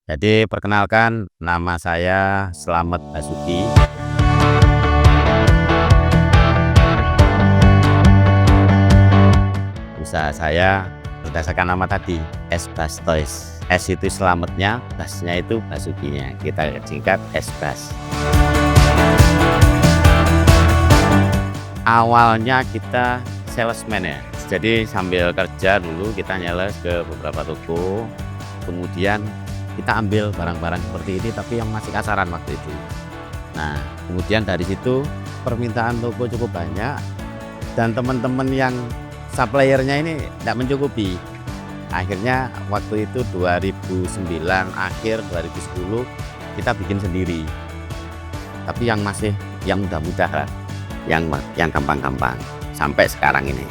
Jadi perkenalkan, nama saya Slamet Basuki. Usaha saya berdasarkan nama tadi, S Bas Toys. S itu selametnya, Basnya itu Basukinya. Kita singkat S Bas. Awalnya kita salesman ya. Jadi sambil kerja dulu kita nyales ke beberapa toko. Kemudian kita ambil barang-barang seperti ini tapi yang masih kasaran waktu itu. Nah, kemudian dari situ permintaan toko cukup banyak dan teman-teman yang suppliernya ini tidak mencukupi. Akhirnya waktu itu 2009 akhir 2010 kita bikin sendiri. Tapi yang mudah-mudah lah, yang gampang-gampang sampai sekarang ini.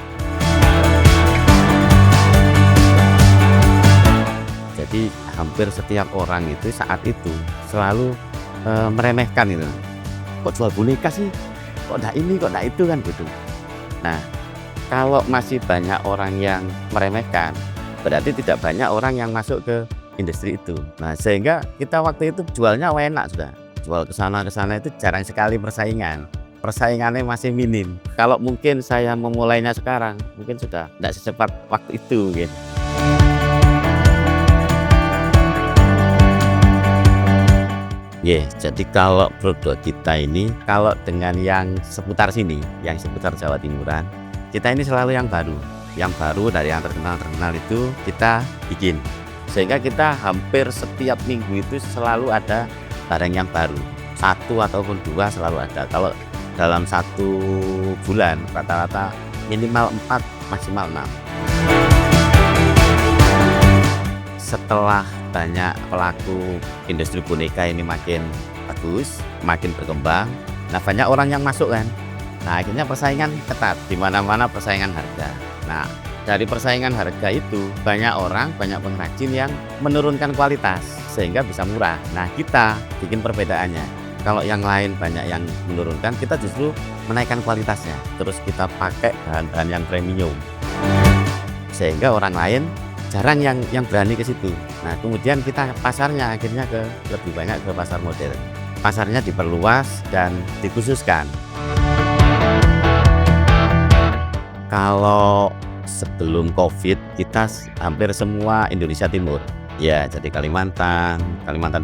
Jadi hampir setiap orang itu saat itu selalu meremehkan itu. Kok jual boneka sih? Kok enggak ini, kok enggak itu kan gitu. Nah, kalau masih banyak orang yang meremehkan, berarti tidak banyak orang yang masuk ke industri itu. Nah, sehingga kita waktu itu jualnya enak sudah. Jual ke sana itu jarang sekali persaingan. Persaingannya masih minim. Kalau mungkin saya memulainya sekarang, mungkin sudah tidak secepat waktu itu gitu. Jadi kalau produk kita ini, kalau dengan yang seputar sini, yang seputar Jawa Timuran, kita ini selalu yang baru. Yang baru dari yang terkenal itu kita bikin. Sehingga kita hampir setiap minggu itu selalu ada barang yang baru. 1 ataupun 2 selalu ada. Kalau dalam 1 bulan rata-rata minimal 4, maksimal 6. Setelah banyak pelaku industri boneka ini makin bagus, makin berkembang. Nah, banyak orang yang masuk kan. Nah, akhirnya persaingan ketat, di mana-mana persaingan harga. Nah, dari persaingan harga itu banyak orang, banyak pengrajin yang menurunkan kualitas sehingga bisa murah. Nah, kita bikin perbedaannya. Kalau yang lain banyak yang menurunkan, kita justru menaikkan kualitasnya. Terus kita pakai bahan-bahan yang premium. Sehingga orang lain jarang yang berani ke situ. Nah, kemudian kita pasarnya akhirnya lebih banyak ke pasar modern. Pasarnya diperluas dan dikhususkan. Kalau sebelum COVID kita hampir semua Indonesia Timur. Ya, jadi Kalimantan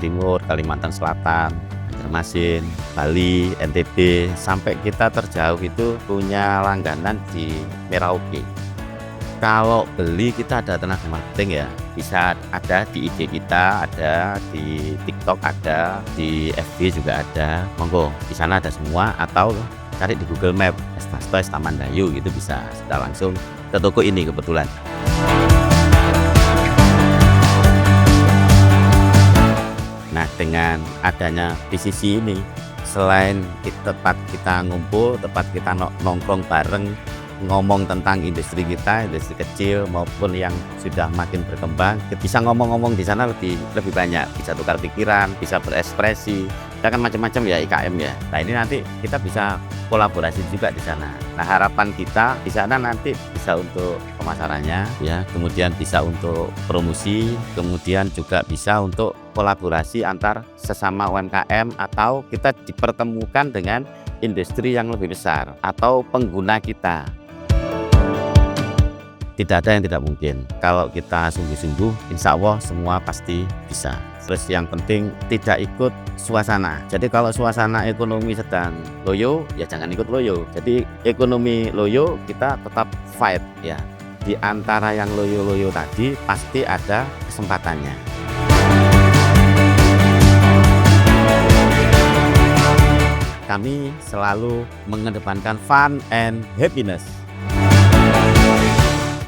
Timur, Kalimantan Selatan, Banjarmasin, Bali, NTB, sampai kita terjauh itu punya langganan di Merauke. Kalau beli kita ada tenaga marketing ya, bisa ada di IG kita, ada di TikTok, ada di FB juga ada. Monggo, di sana ada semua, atau cari di Google Map S Bas Toys Taman Dayu gitu bisa. Sudah langsung ke toko ini kebetulan. Nah, dengan adanya PCC ini, selain tempat kita ngumpul, tempat kita nongkrong bareng, ngomong tentang industri kita, industri kecil maupun yang sudah makin berkembang, bisa ngomong-ngomong di sana lebih banyak, bisa tukar pikiran, bisa berekspresi, kita kan macam-macam ya IKM ya. Nah, ini nanti kita bisa kolaborasi juga di sana. Nah, harapan kita di sana nanti bisa untuk pemasarannya ya, kemudian bisa untuk promosi, kemudian juga bisa untuk kolaborasi antar sesama UMKM, atau kita dipertemukan dengan industri yang lebih besar atau pengguna kita. Tidak ada yang tidak mungkin. Kalau kita sungguh-sungguh, insya Allah semua pasti bisa. Terus yang penting tidak ikut suasana. Jadi kalau suasana ekonomi sedang loyo, ya jangan ikut loyo. Jadi ekonomi loyo, kita tetap fight ya. Di antara yang loyo-loyo tadi pasti ada kesempatannya. Kami selalu mengedepankan fun and happiness.